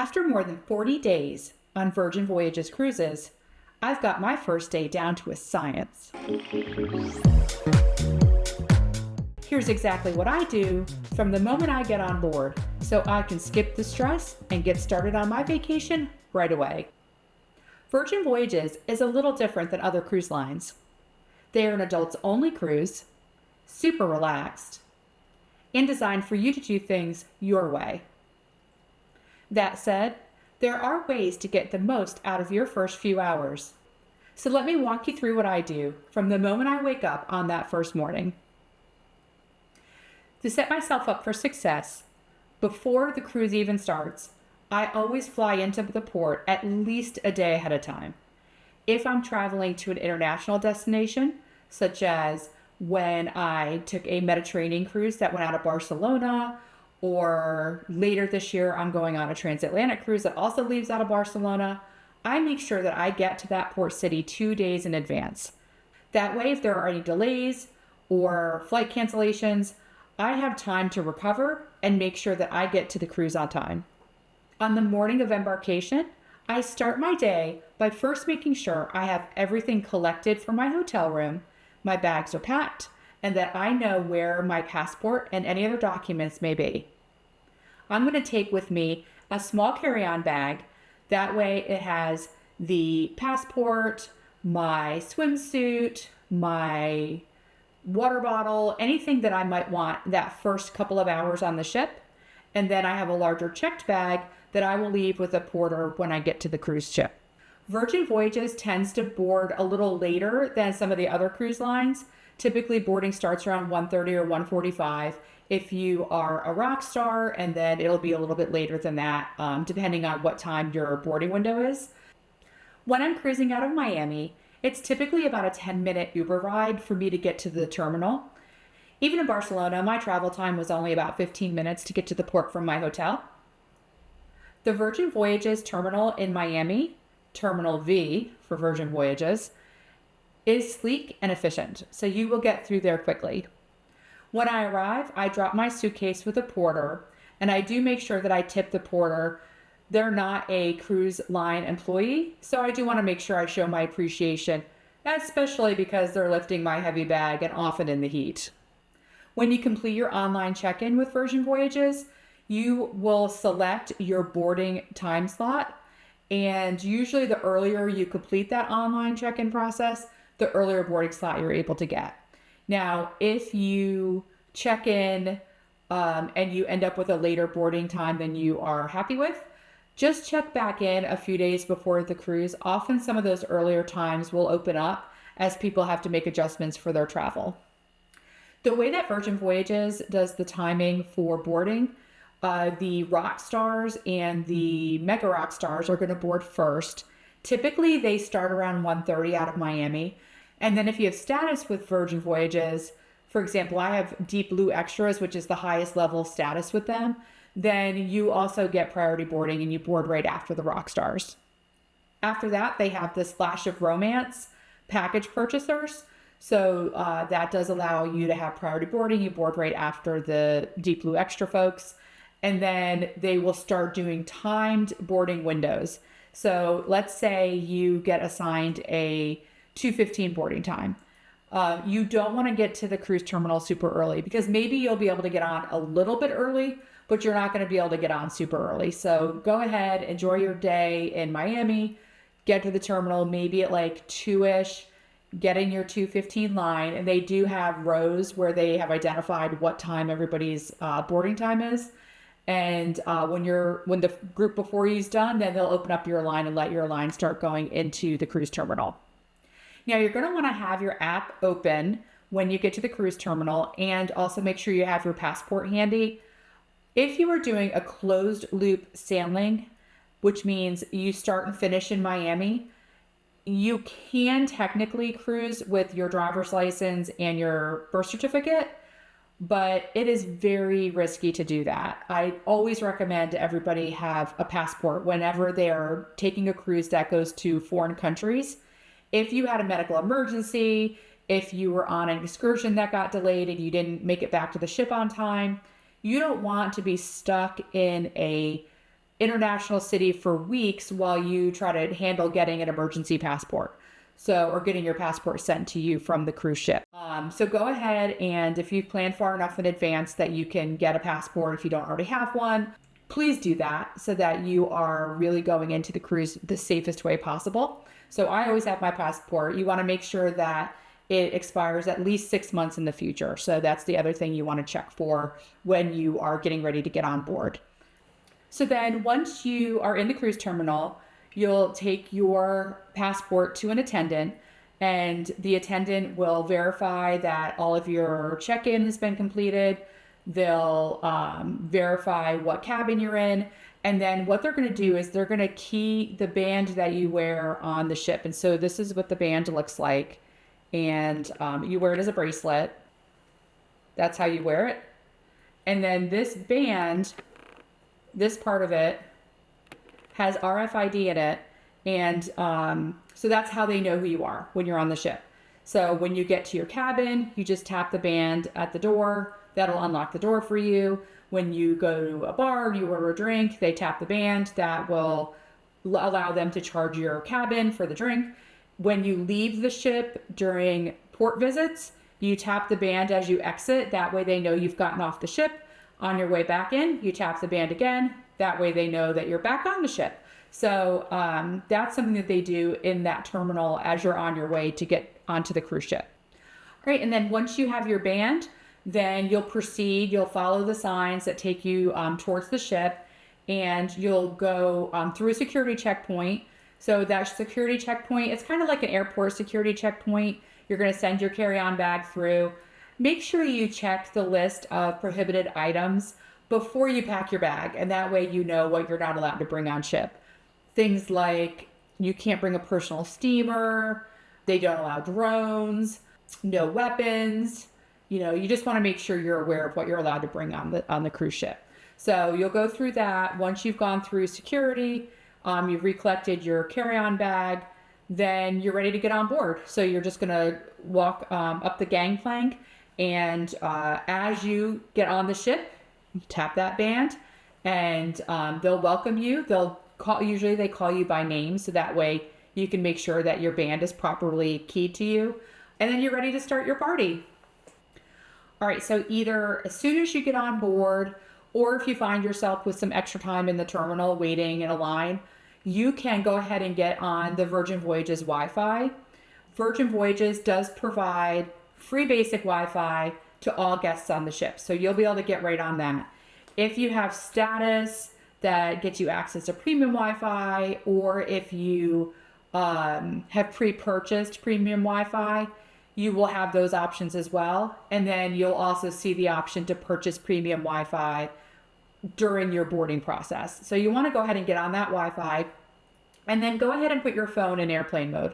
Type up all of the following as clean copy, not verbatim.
After more than 40 days on Virgin Voyages cruises, I've got my first day down to a science. Here's exactly what I do from the moment I get on board, so I can skip the stress and get started on my vacation right away. Virgin Voyages is a little different than other cruise lines. They are an adults-only cruise, super relaxed, and designed for you to do things your way. That said, there are ways to get the most out of your first few hours. So let me walk you through what I do from the moment I wake up on that first morning. To set myself up for success, before the cruise even starts, I always fly into the port at least a day ahead of time. If I'm traveling to an international destination, such as when I took a Mediterranean cruise that went out of Barcelona, or later this year, I'm going on a transatlantic cruise that also leaves out of Barcelona, I make sure that I get to that port city 2 days in advance. That way, if there are any delays or flight cancellations, I have time to recover and make sure that I get to the cruise on time. On the morning of embarkation, I start my day by first making sure I have everything collected for my hotel room, my bags are packed, and that I know where my passport and any other documents may be. I'm going to take with me a small carry-on bag. That way it has the passport, my swimsuit, my water bottle, anything that I might want that first couple of hours on the ship. And then I have a larger checked bag that I will leave with a porter when I get to the cruise ship. Virgin Voyages tends to board a little later than some of the other cruise lines. Typically boarding starts around 1:30 or 1:45 if you are a rock star, and then it'll be a little bit later than that, depending on what time your boarding window is. When I'm cruising out of Miami, it's typically about a 10-minute Uber ride for me to get to the terminal. Even in Barcelona, my travel time was only about 15 minutes to get to the port from my hotel. The Virgin Voyages terminal in Miami, Terminal V for Virgin Voyages, is sleek and efficient, so you will get through there quickly. When I arrive, I drop my suitcase with a porter, and I do make sure that I tip the porter. They're not a cruise line employee, so I do want to make sure I show my appreciation, especially because they're lifting my heavy bag and often in the heat. When you complete your online check-in with Virgin Voyages, you will select your boarding time slot, and usually the earlier you complete that online check-in process, the earlier boarding slot you're able to get. Now, if you check in and you end up with a later boarding time than you are happy with, just check back in a few days before the cruise. Often some of those earlier times will open up as people have to make adjustments for their travel. The way that Virgin Voyages does the timing for boarding, the rock stars and the mega rock stars are going to board first. Typically, they start around 1:30 out of Miami. And then if you have status with Virgin Voyages, for example, I have Deep Blue Extras, which is the highest level status with them, then you also get priority boarding and you board right after the rock stars. After that, they have the Splash of Romance package purchasers. So that does allow you to have priority boarding. You board right after the Deep Blue Extra folks. And then they will start doing timed boarding windows. So let's say you get assigned a 2:15 boarding time. You don't want to get to the cruise terminal super early because maybe you'll be able to get on a little bit early, but you're not going to be able to get on super early. So go ahead, enjoy your day in Miami, get to the terminal maybe at like 2-ish, get in your 2:15 line, and they do have rows where they have identified what time everybody's boarding time is. And when the group before you is done, then they'll open up your line and let your line start going into the cruise terminal. Now, you're going to want to have your app open when you get to the cruise terminal, and also make sure you have your passport handy. If you are doing a closed loop sailing, which means you start and finish in Miami, you can technically cruise with your driver's license and your birth certificate, but it is very risky to do that. I always recommend everybody have a passport whenever they are taking a cruise that goes to foreign countries. If you had a medical emergency, if you were on an excursion that got delayed and you didn't make it back to the ship on time, you don't want to be stuck in a international city for weeks while you try to handle getting an emergency passport. So, or getting your passport sent to you from the cruise ship. So go ahead, and if you've planned far enough in advance that you can get a passport if you don't already have one, please do that so that you are really going into the cruise the safest way possible. So I always have my passport. You want to make sure that it expires at least 6 months in the future. So that's the other thing you want to check for when you are getting ready to get on board. So then once you are in the cruise terminal, you'll take your passport to an attendant, and the attendant will verify that all of your check-in has been completed. They'll verify what cabin you're in. And then what they're going to do is they're going to key the band that you wear on the ship. And so this is what the band looks like. And you wear it as a bracelet. That's how you wear it. And then this band, this part of it, has RFID in it. And so that's how they know who you are when you're on the ship. So when you get to your cabin, you just tap the band at the door. That'll unlock the door for you. When you go to a bar, you order a drink, they tap the band. That will allow them to charge your cabin for the drink. When you leave the ship during port visits, you tap the band as you exit. That way they know you've gotten off the ship. On your way back in, you tap the band again. That way they know that you're back on the ship. So that's something that they do in that terminal as you're on your way to get onto the cruise ship. All right, and then once you have your band, then you'll proceed, you'll follow the signs that take you towards the ship, and you'll go through a security checkpoint. So that security checkpoint, it's kind of like an airport security checkpoint. You're going to send your carry-on bag through. Make sure you check the list of prohibited items before you pack your bag, and that way you know what you're not allowed to bring on ship. Things like you can't bring a personal steamer, they don't allow drones, no weapons. You know, you just want to make sure you're aware of what you're allowed to bring on the cruise ship. So you'll go through that. Once you've gone through security, you've recollected your carry-on bag, then you're ready to get on board. So you're just going to walk up the gangplank, and as you get on the ship, tap that band, and they'll welcome you. Usually they call you by name, so that way you can make sure that your band is properly keyed to you, and then you're ready to start your party. All right, so either as soon as you get on board, or if you find yourself with some extra time in the terminal waiting in a line, you can go ahead and get on the Virgin Voyages Wi-Fi. Virgin Voyages does provide free basic Wi-Fi to all guests on the ship, so you'll be able to get right on that. If you have status that gets you access to premium Wi-Fi, or if you have pre-purchased premium Wi-Fi, you will have those options as well. And then you'll also see the option to purchase premium Wi-Fi during your boarding process. So you want to go ahead and get on that Wi-Fi, and then go ahead and put your phone in airplane mode.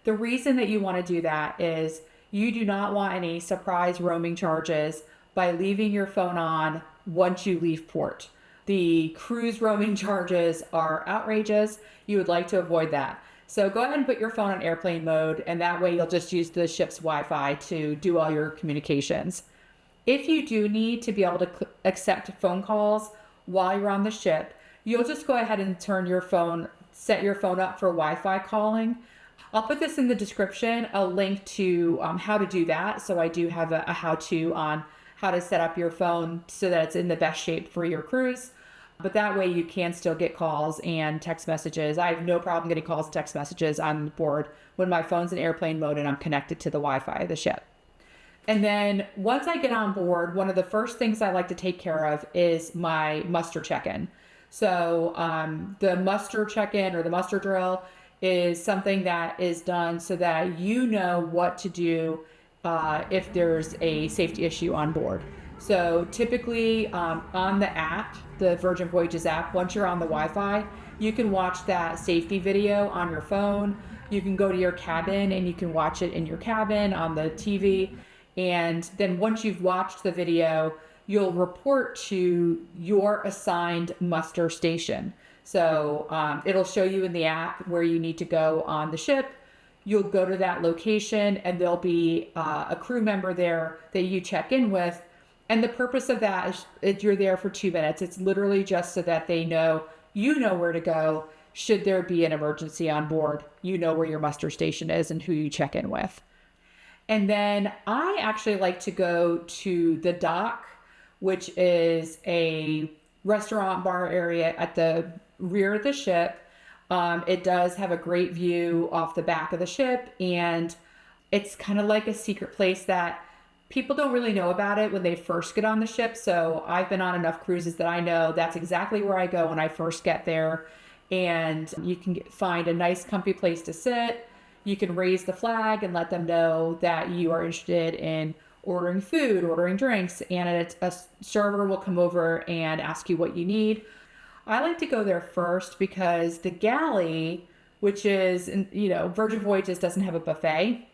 The reason that you want to do that is you do not want any surprise roaming charges by leaving your phone on once you leave port. The cruise roaming charges are outrageous. You would like to avoid that. So go ahead and put your phone on airplane mode, and that way you'll just use the ship's Wi-Fi to do all your communications. If you do need to be able to accept phone calls while you're on the ship, you'll just go ahead and set your phone up for Wi-Fi calling. I'll put this in the description, a link to how to do that. So I do have a how-to on how to set up your phone so that it's in the best shape for your cruise. But that way you can still get calls and text messages. I have no problem getting calls and text messages on board when my phone's in airplane mode and I'm connected to the Wi-Fi of the ship. And then once I get on board, one of the first things I like to take care of is my muster check-in. So the muster check-in or the muster drill is something that is done so that you know what to do if there's a safety issue on board. So typically on the app, the Virgin Voyages app, once you're on the Wi-Fi, you can watch that safety video on your phone. You can go to your cabin and you can watch it in your cabin on the TV. And then once you've watched the video, you'll report to your assigned muster station. So it'll show you in the app where you need to go on the ship. You'll go to that location, and there'll be a crew member there that you check in with. And the purpose of that is you're there for 2 minutes. It's literally just so that they know you know where to go should there be an emergency on board. You know where your muster station is and who you check in with. And then I actually like to go to the dock, which is a restaurant bar area at the rear of the ship. It does have a great view off the back of the ship, and it's kind of like a secret place that people don't really know about it when they first get on the ship. So I've been on enough cruises that I know that's exactly where I go when I first get there. And you can find a nice comfy place to sit. You can raise the flag and let them know that you are interested in ordering food, ordering drinks, and a server will come over and ask you what you need. I like to go there first because the galley, which is, Virgin Voyages doesn't have a buffet.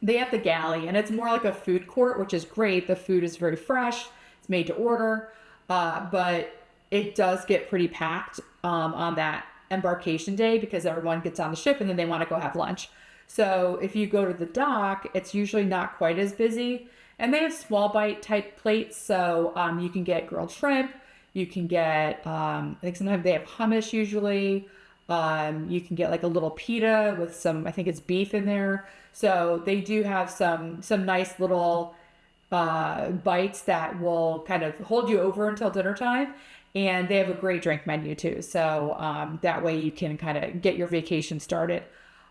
They have the galley, and it's more like a food court, which is great. The food is very fresh. It's made to order, but it does get pretty packed on that embarkation day because everyone gets on the ship and then they want to go have lunch. So if you go to the dock, it's usually not quite as busy, and they have small bite type plates. So you can get grilled shrimp, you can get I think sometimes they have hummus usually. You can get like a little pita with some, I think it's beef in there. So they do have some nice little bites that will kind of hold you over until dinner time. And they have a great drink menu too. So that way you can kind of get your vacation started.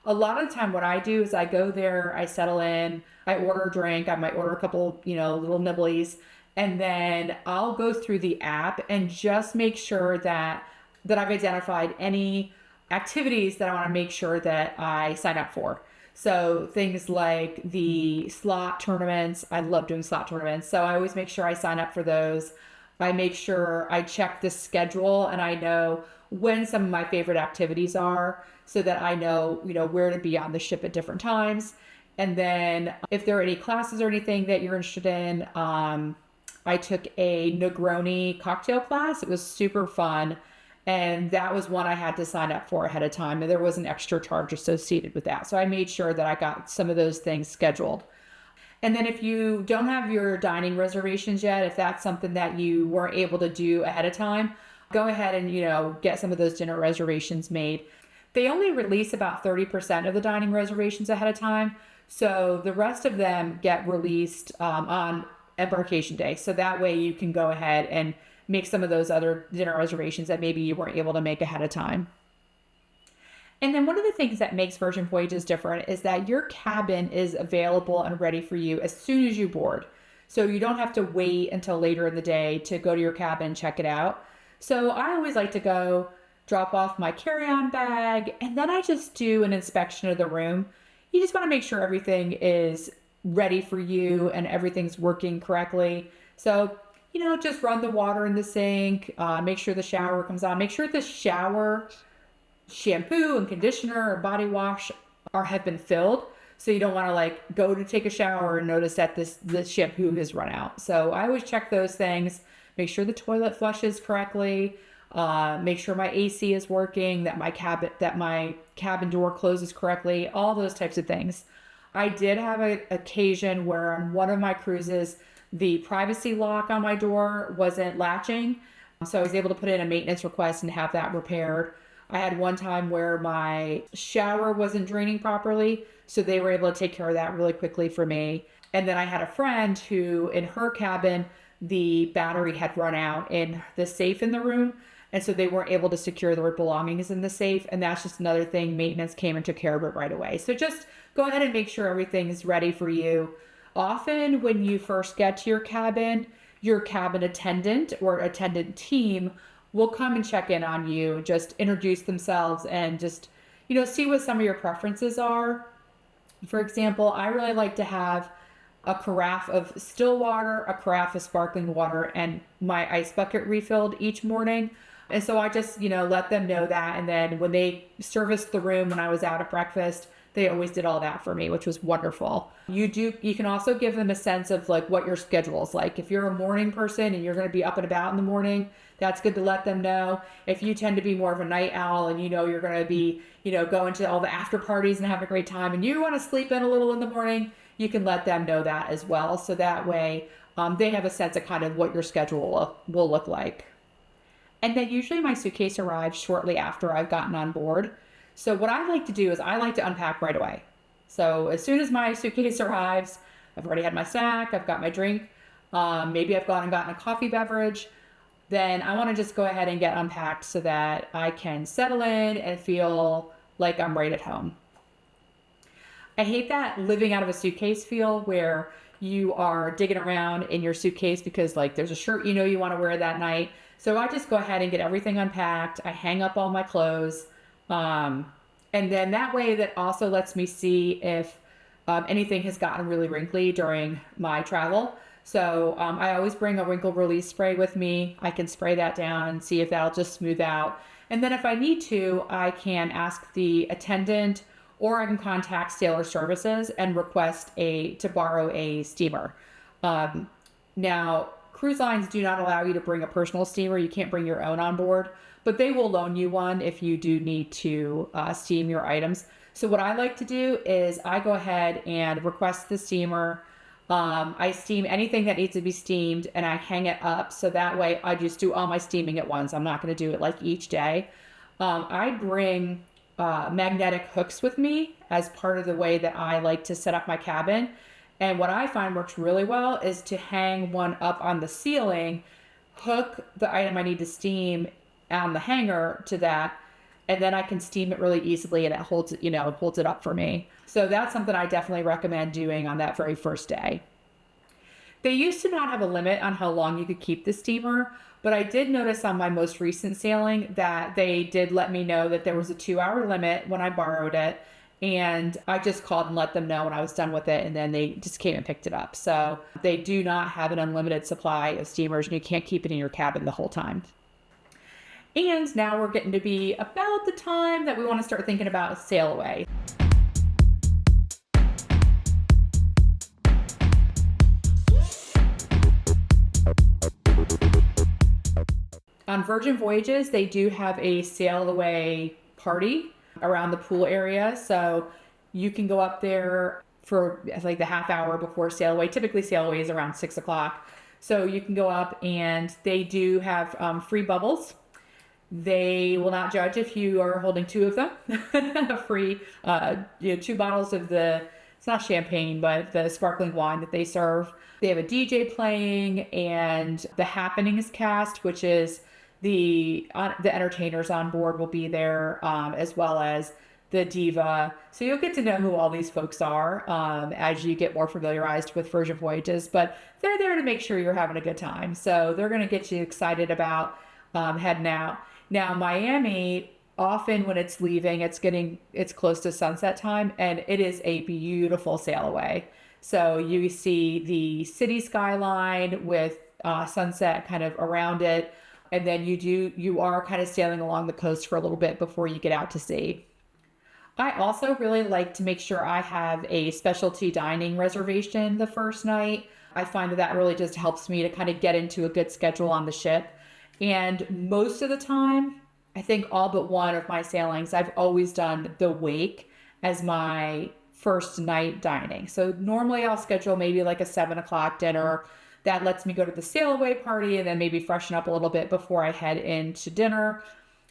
A lot of the time what I do is I go there, I settle in, I order a drink, I might order a couple, little nibblies, and then I'll go through the app and just make sure that I've identified any activities that I want to make sure that I sign up for. So things like the slot tournaments, I love doing slot tournaments. So I always make sure I sign up for those. I make sure I check the schedule and I know when some of my favorite activities are so that I know, where to be on the ship at different times. And then if there are any classes or anything that you're interested in, I took a Negroni cocktail class. It was super fun. And that was one I had to sign up for ahead of time. And there was an extra charge associated with that. So I made sure that I got some of those things scheduled. And then if you don't have your dining reservations yet, if that's something that you weren't able to do ahead of time, go ahead and, get some of those dinner reservations made. They only release about 30% of the dining reservations ahead of time. So the rest of them get released on Embarkation Day. So that way you can go ahead and make some of those other dinner reservations that maybe you weren't able to make ahead of time. And then one of the things that makes Virgin Voyages different is that your cabin is available and ready for you as soon as you board. So you don't have to wait until later in the day to go to your cabin, check it out. So I always like to go drop off my carry-on bag, and then I just do an inspection of the room. You just want to make sure everything is ready for you and everything's working correctly. So, just run the water in the sink, make sure the shower comes on, make sure the shower shampoo and conditioner or body wash have been filled. So you don't want to go to take a shower and notice that this shampoo has run out. So I always check those things, make sure the toilet flushes correctly, make sure my AC is working, that my cabin door closes correctly, all those types of things. I did have an occasion where on one of my cruises, the privacy lock on my door wasn't latching. So I was able to put in a maintenance request and have that repaired. I had one time where my shower wasn't draining properly, so they were able to take care of that really quickly for me. And then I had a friend who, in her cabin, the battery had run out in the safe in the room, and so they weren't able to secure their belongings in the safe. And that's just another thing. Maintenance came and took care of it right away. So just go ahead and make sure everything is ready for you. Often when you first get to your cabin attendant or attendant team will come and check in on you, just introduce themselves and just, see what some of your preferences are. For example, I really like to have a carafe of still water, a carafe of sparkling water, and my ice bucket refilled each morning. And so I just, let them know that. And then when they serviced the room when I was out at breakfast, they always did all that for me, which was wonderful. You can also give them a sense of what your schedule is like. If you're a morning person and you're going to be up and about in the morning, that's good to let them know. If you tend to be more of a night owl and you're going to be, going to all the after parties and having a great time and you want to sleep in a little in the morning, you can let them know that as well. So that way they have a sense of kind of what your schedule will look like. And then usually my suitcase arrives shortly after I've gotten on board. So what I like to do is I like to unpack right away. So as soon as my suitcase arrives, I've already had my snack, I've got my drink, maybe I've gone and gotten a coffee beverage, then I want to just go ahead and get unpacked so that I can settle in and feel like I'm right at home. I hate that living out of a suitcase feel where you are digging around in your suitcase because like there's a shirt you want to wear that night. So I just go ahead and get everything unpacked. I hang up all my clothes. And then that way that also lets me see if anything has gotten really wrinkly during my travel. So I always bring a wrinkle release spray with me. I can spray that down and see if that'll just smooth out. And then if I need to, I can ask the attendant or I can contact Sailor Services and request to borrow a steamer. Now, cruise lines do not allow you to bring a personal steamer. You can't bring your own on board, but they will loan you one if you do need to steam your items. So what I like to do is I go ahead and request the steamer. I steam anything that needs to be steamed and I hang it up. So that way I just do all my steaming at once. I'm not going to do it like each day. I bring magnetic hooks with me as part of the way that I like to set up my cabin. And what I find works really well is to hang one up on the ceiling, hook the item I need to steam on the hanger to that, and then I can steam it really easily and it holds it, it holds it up for me. So that's something I definitely recommend doing on that very first day. They used to not have a limit on how long you could keep the steamer, but I did notice on my most recent sailing that they did let me know that there was a 2-hour limit when I borrowed it. And I just called and let them know when I was done with it. And then they just came and picked it up. So they do not have an unlimited supply of steamers and you can't keep it in your cabin the whole time. And now we're getting to be about the time that we want to start thinking about Sailaway. On Virgin Voyages, they do have a Sailaway party around the pool area. So you can go up there for like the half hour before Sailaway. Typically Sailaway is around 6 o'clock. So you can go up and they do have free bubbles. They will not judge if you are holding 2 of them. Free, 2 bottles of it's not champagne, but the sparkling wine that they serve. They have a DJ playing and the Happenings cast, which is the entertainers on board will be there, as well as the diva. So you'll get to know who all these folks are as you get more familiarized with Virgin Voyages, but they're there to make sure you're having a good time. So they're going to get you excited about heading out. Now, Miami, often when it's leaving, it's close to sunset time, and it is a beautiful sail away. So you see the city skyline with sunset kind of around it. And then you are kind of sailing along the coast for a little bit before you get out to sea. I also really like to make sure I have a specialty dining reservation the first night. I find that really just helps me to kind of get into a good schedule on the ship. And most of the time, I think all but one of my sailings, I've always done the wake as my first night dining. So normally I'll schedule maybe like a 7 o'clock dinner. That lets me go to the Sailaway party and then maybe freshen up a little bit before I head into dinner.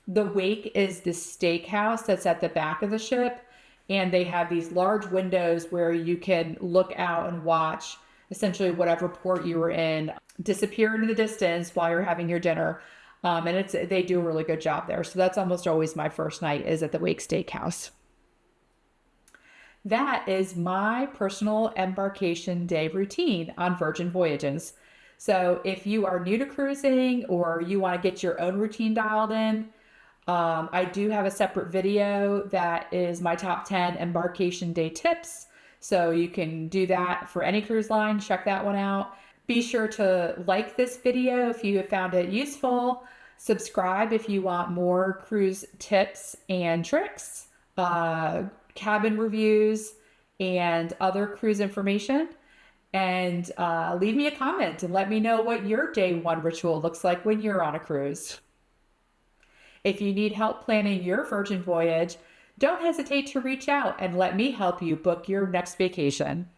The wake is this steakhouse that's at the back of the ship. And they have these large windows where you can look out and watch essentially whatever port you were in disappear into the distance while you're having your dinner. And they do a really good job there. So that's almost always my first night is at the Wake Steakhouse. That is my personal embarkation day routine on Virgin Voyages. So if you are new to cruising or you want to get your own routine dialed in, I do have a separate video that is my top 10 embarkation day tips. So you can do that for any cruise line. Check that one out. Be sure to like this video if you have found it useful. Subscribe if you want more cruise tips and tricks, cabin reviews, and other cruise information. And leave me a comment and let me know what your day one ritual looks like when you're on a cruise. If you need help planning your Virgin voyage, don't hesitate to reach out and let me help you book your next vacation.